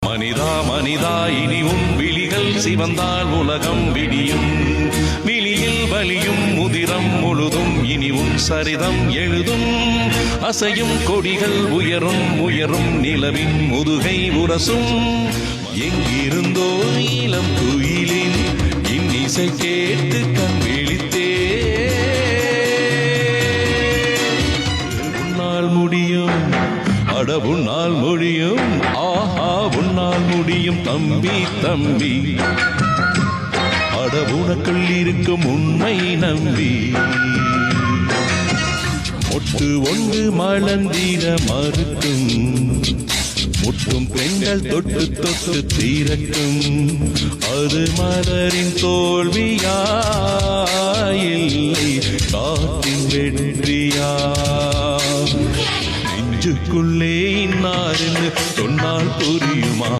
மனிதா மனிதா இனி உன் விழிகள் சிவந்தால் உலகம் விடியும். விழியில் வலியும் முதிரம் முழுதும் இனி உன் சரிதம் எழுதும். அசையும் கொடிகள் உயரும் உயரும் நிலவின் முதுகை உரசும். எங்கிருந்தோ இளம் குயிலின் இன்னிசை கேட்டு கண் விழித்தே. உன்னால் முடியும், அட உன்னால் முடியும், ஆஹா உன்னால் முடியும் தம்பி தம்பி. அட உனக்குள் இருக்கும் உண்மை நம்பி. மொட்டு ஒன்று மலர்ந்திட மறுக்கும். முட்டும் பெண்கள் தொட்டு தொட்டு தீரக்கும். அது மலரின் தோல்வியா இல்லை காற்றின் வெற்றியா? நெஞ்சுக்குள்ளே இன்னாருன்னு சொன்னால் புரியுமா?